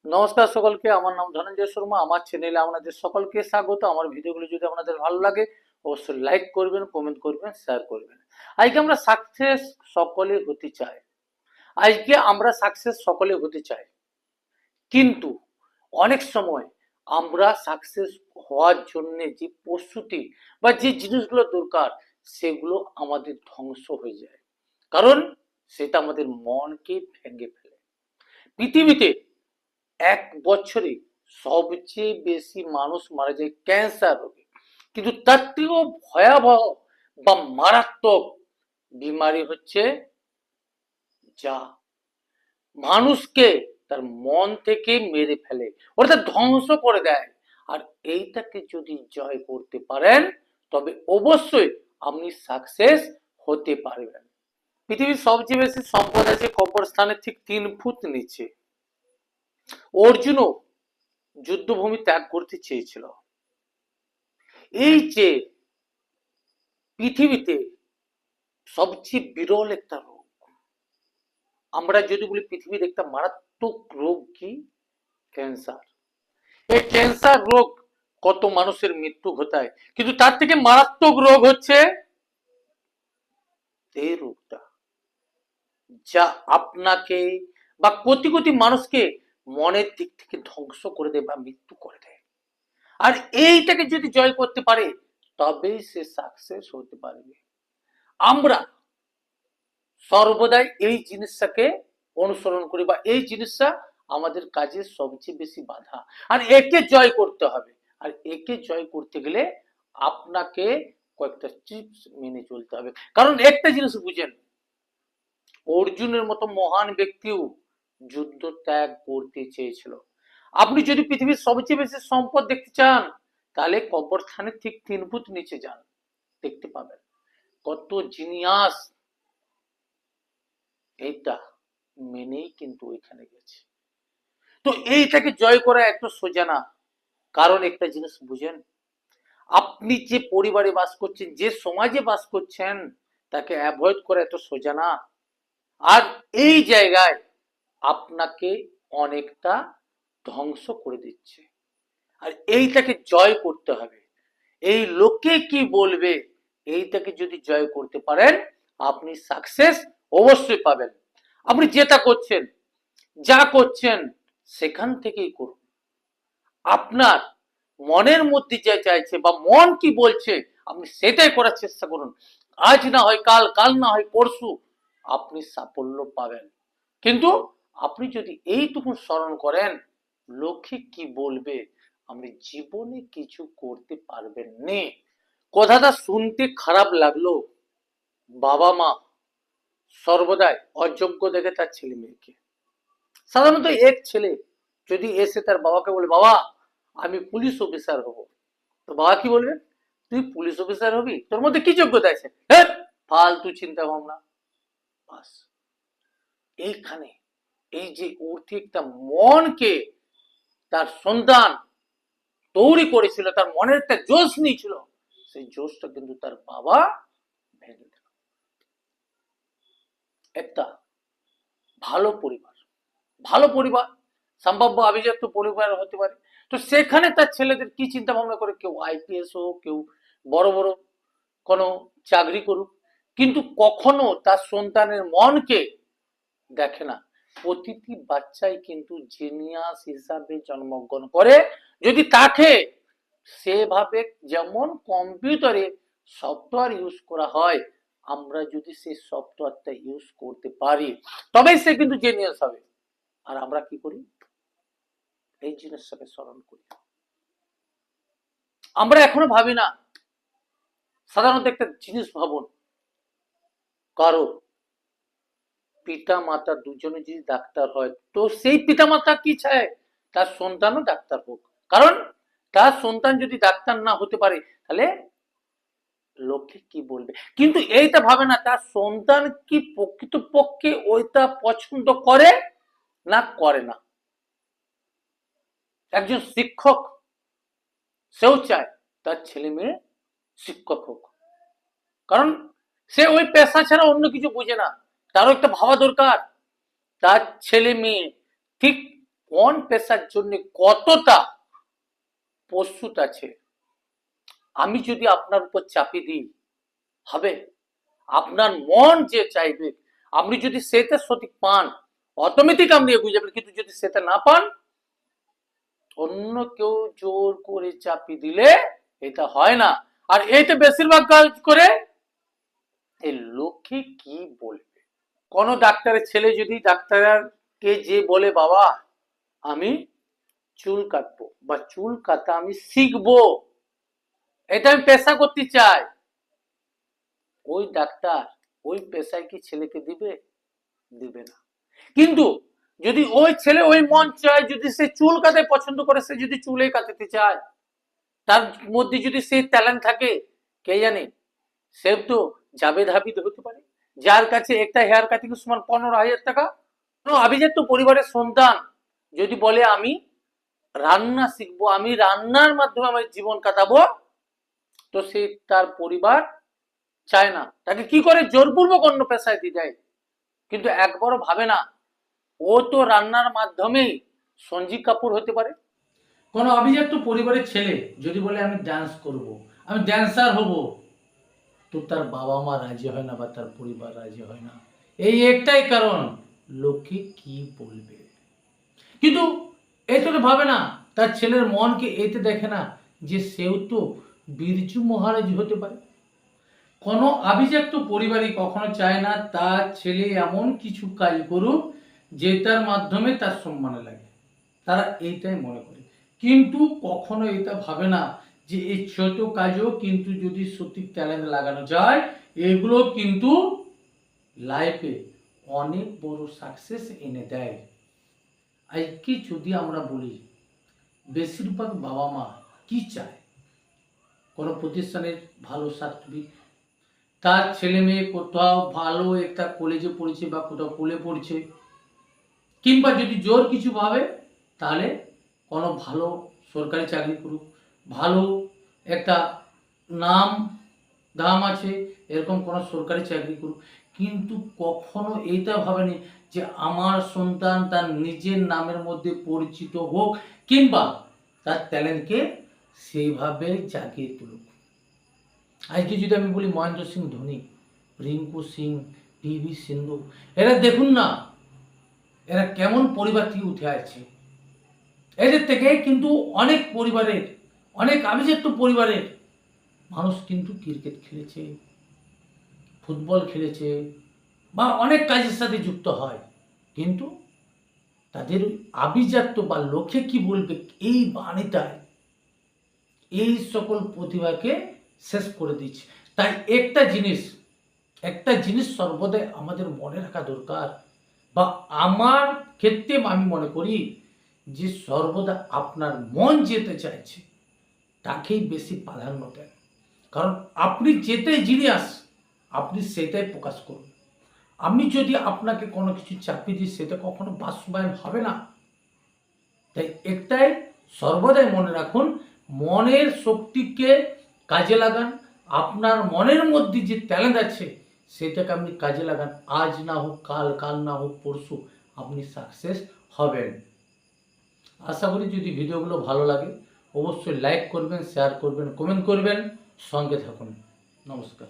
নমস্কার সকলকে, আমার নাম ধনঞ্জয় শর্মা। আমার চ্যানেলে আপনাদের সকলকে স্বাগত। আমার ভিডিওগুলো যদি আপনাদের ভালো লাগে অবশ্যই লাইক করবেন, কমেন্ট করবেন, শেয়ার করবেন। আজকে আমরা সাকসেস সকলে হতে চাই। কিন্তু অনেক সময় আমরা সাকসেস হওয়ার জন্য যে প্রস্তুতি বা যে জিনিসগুলো দরকার সেগুলো আমাদের ধ্বংস হয়ে যায়, কারণ সেটা আমাদের মনকে ভেঙে ফেলে। পৃথিবীতে এক বছরে সবচেয়ে বেশি মানুষ মারা যায় ক্যান্সার রোগে, কিন্তু তার থেকেও ভয়াবহ বা মারাত্মক বিমারি হচ্ছে যা মানুষকে তার মন থেকে মেরে ফেলে, অর্থাৎ ধ্বংস করে দেয়। আর এইটাকে যদি জয় করতে পারেন তবে অবশ্যই আপনি সাকসেস হতে পারবেন। পৃথিবীর সবচেয়ে বেশি সম্পদ আছে কবরস্থানের ঠিক 3 ফুট নিচে। অর্জুনও যুদ্ধভূমি ত্যাগ করতে চেয়েছিল। এই যে পৃথিবীতে সবচেয়ে বিরল একটা রোগ, আমরা যদি বলি পৃথিবীর একটা মারাত্মক রোগ কি, ক্যান্সার। এই ক্যান্সার রোগ কত মানুষের মৃত্যু ঘটায়, কিন্তু তার থেকে মারাত্মক রোগ হচ্ছে এই রোগটা, যা আপনাকে বা কোটি কোটি মানুষকে মনের দিক থেকে ধ্বংস করে দেয় বা মৃত্যু করে দেয়। আর এইটাকে যদি জয় করতে পারে তবেই সে সাকসেস হতে পারবে। আমরা সর্বদাই এই জিনিসটাকে অনুসরণ করি বা এই জিনিসটা আমাদের কাজে সবচেয়ে বেশি বাধা। আর একে জয় করতে হবে। আর একে জয় করতে গেলে আপনাকে কয়েকটা টিপস মেনে চলতে হবে। কারণ একটা জিনিস বুঝেন, অর্জুনের মতো মহান ব্যক্তিও যুদ্ধ ত্যাগ করতে চেয়েছিল। আপনি যদি পৃথিবীর সবচেয়ে বেশি সম্পদ দেখতে চান তাহলে কবরস্থানের ঠিক 3 ফুট নিচে যান, দেখতে পাবেন কত জিনিয়াস এইটা মেনেই কিন্তু ওইখানে গেছে। তো এইটাকে জয় করা এত সোজা না। কারণ একটা জিনিস বুঝেন, আপনি যে পরিবারে বাস করছেন, যে সমাজে বাস করছেন, তাকে অ্যাভয়েড করা এত সোজা না। আর এই জায়গায় আপনাকে অনেকটা ধ্বংস করে দিচ্ছে। আর এইটাকে জয় করতে হবে। এই লোকে কি বলবে, এইটাকে যদি জয় করতে পারেন আপনি সাকসেস অবশ্যই পাবেন। আপনি যেটা করছেন, যা করছেন সেখান থেকেই করুন। আপনার মনের মধ্যে যা চাইছে বা মন কি বলছে আপনি সেটাই করার চেষ্টা করুন। আজ না হয় কাল, কাল না হয় পরশু আপনি সাফল্য পাবেন। কিন্তু আপনি যদি এইটুকু স্মরণ করেন লোকে কি বলবে, আপনি জীবনে কিছু করতে পারবেন না। কথাটা শুনতে খারাপ লাগলো, বাবা মা সর্বদাই অযোগ্য দেখে তার ছেলে মেয়েকে। সাধারণত এক ছেলে যদি এসে তার বাবাকে বলে, বাবা আমি পুলিশ অফিসার হব, তো বাবা কি বলবে, তুই পুলিশ অফিসার হবি, তোর মধ্যে কি যোগ্যতা আছে, হ্যাঁ ফালতু চিন্তা ভাবনা। বাস এইখানে এই যে ওর ঠিক একটা মনকে তার সন্তান তৈরি করেছিল, তার মনের একটা জোশ নিয়েছিল, সেই জোশটা কিন্তু তার বাবা ভেঙে দিল। একটা ভালো পরিবার, ভালো পরিবার, সম্ভাব্য আভিজাত্য পরিবার হতে পারে, তো সেখানে তার ছেলেদের কি চিন্তা ভাবনা করে, কেউ আইপিএস হোক, কেউ বড় বড় কোনো চাকরি করুক, কিন্তু কখনো তার সন্তানের মনকে দেখে না। প্রতিটি বাচ্চাই কিন্তু জিনিয়াস হিসাবে জন্মগ্রহণ করে যদি তাকে সেভাবে, যেমন কম্পিউটারে সফটওয়্যার ইউজ করা হয়, আমরা যদি সেই সফটওয়্যারটা ইউজ করতে পারি তবেই সে কিন্তু জিনিয়াস হবে। আর আমরা কি করি, এই জিনিসটাকে স্মরণ করি, আমরা এখনো ভাবি না। সাধারণত একটা জিনিস ভাবুন, কারো পিতা মাতা দুজনে যদি ডাক্তার হয় তো সেই পিতা মাতা কি চায়, তার সন্তানও ডাক্তার হোক। কারণ তার সন্তান যদি ডাক্তার না হতে পারে তাহলে লোকে কি বলবে। কিন্তু এইটা ভাবে না তার সন্তান কি প্রকৃতপক্ষে ওইটা পছন্দ করে না করে না। একজন শিক্ষক সেও চায় তার ছেলে মেয়ে শিক্ষক হোক, কারণ সে ওই পেশা ছাড়া অন্য কিছু বুঝে না। তারও একটা ভাবা দরকার তার ছেলে মেয়ে ঠিক কোন পেশার জন্য কতটা প্রস্তুত আছে, আমি যদি আপনার উপর চাপিয়ে দিই, হবে? আপনার মন যে চাইবে, আপনি যদি সেটা সঠিক পান, অটোমেটিক আপনি এগিয়ে যাবেন। কিন্তু যদি সেটা না পান, অন্য কেউ জোর করে চাপিয়ে দিলে এটা হয় না। আর এইটা বেশিরভাগ কাজ করে এই লোকে কি বলবে। কোন ডাক্তারের ছেলে যদি ডাক্তারকে যে বলে, বাবা আমি চুল কাটবো বা চুল কাটা আমি শিখবো, এটা আমি পেশা করতে চাই, ওই ডাক্তার ওই পেশায় কি ছেলেকে দিবে? দিবে না। কিন্তু যদি ওই ছেলে ওই মন চায়, যদি সে চুল কাটাতে পছন্দ করে, সে যদি চুলে কাটাতে চায়, তার মধ্যে যদি সেই ট্যালেন্ট থাকে, কে জানে, সে তো জাবেদ হাবিদ হতে পারে, যার কাছে একটা হেয়ার কাটিং সমান 15,000 টাকা। অভিজাত পরিবারের সন্তান যদি বলে আমি রান্না শিখবো, আমি রান্নার মাধ্যমে আমার জীবন কাটাবো, তো সে তার পরিবার চায় না, তাকে কি করে জোরপূর্বক অন্য পেশায় দিয়ে দেয়। কিন্তু একবারও ভাবে না ও তো রান্নার মাধ্যমেই সঞ্জীব কাপুর হতে পারে। কোনো অভিজাত পরিবারের ছেলে যদি বলে আমি ডান্স করব, আমি ড্যান্সার হব, তো তার বাবা মা রাজি হয় না বা তার পরিবার রাজি হয় না। এই একটাই কারণ, লোকে কি বলবে। কিন্তু এটা তো ভাবে না, তার ছেলের মনকে এতে দেখে না যে সেও তো বিরজু মহারাজ হতে পারে। কোনো আভিজাত্য পরিবারই কখনো চায় না তার ছেলে এমন কিছু কাজ করুক যেটার মাধ্যমে তার সম্মানে লাগে, তারা এইটাই মনে করে। কিন্তু কখনো এটা ভাবে না যে এই ছোট কাজও কিন্তু যদি সঠিক ট্যালেন্ট লাগানো যায়, এগুলো কিন্তু লাইফে অনেক বড় সাকসেস এনে দেয়। আজকে যদি আমরা বলি বেশিরভাগ বাবা মা কি চায়, কোনো প্রতিষ্ঠানের ভালো সার্টিফিকেট, তার ছেলে মেয়ে কোথাও ভালো একটা কলেজে পড়েছে বা কোথাও স্কুলে পড়ছে, কিংবা যদি জোর কিছু ভাবে তাহলে কোনো ভালো সরকারি চাকরি করুক, ভালো একটা নাম দাম আছে এরকম কোনো সরকারি চাকরি করুক। কিন্তু কখনো এইটা ভাবেনি যে আমার সন্তান তার নিজের নামের মধ্যে পরিচিত হোক, কিংবা তার ট্যালেন্টকে সেইভাবে জাগিয়ে তুলুক। আজকে যদি আমি বলি মহেন্দ্র সিং ধোনি, রিঙ্কু সিং, পিভি সিন্ধু, এরা দেখুন না এরা কেমন পরিবার থেকে উঠে আসছে। এদের থেকে কিন্তু অনেক পরিবারের, অনেক আভিজাত্য পরিবারের মানুষ কিন্তু ক্রিকেট খেলেছে, ফুটবল খেলেছে বা অনেক কাজের সাথে যুক্ত হয়, কিন্তু তাদের আভিজাত্য বা লোকে কি বলবে এই বাণীটায় এই সকল প্রতিভাকে শেষ করে দিচ্ছে। তাই একটা জিনিস সর্বদাই আমাদের মনে রাখা দরকার, বা আমার ক্ষেত্রে আমি মনে করি যে সর্বদা আপনার মন যেতে চাইছে তাকেই বেশি প্রাধান্য দেন। কারণ আপনি যেটাই জিনিয়াস আপনি সেটাই প্রকাশ করুন। আমি যদি আপনাকে কোনো কিছু চাপিয়ে দিই সেটা কখনো বাস্তবায়ন হবে না। তাই একটাই সর্বদাই মনে রাখুন, মনের শক্তিকে কাজে লাগান। আপনার মনের মধ্যে যে ট্যালেন্ট আছে সেটাকে আপনি কাজে লাগান। আজ না হোক কাল, কাল না হোক পরশু আপনি সাকসেস হবেন। আশা করি যদি ভিডিওগুলো ভালো লাগে অবশ্যই লাইক করবেন, শেয়ার করবেন, কমেন্ট করবেন, সঙ্গে থাকুন। নমস্কার।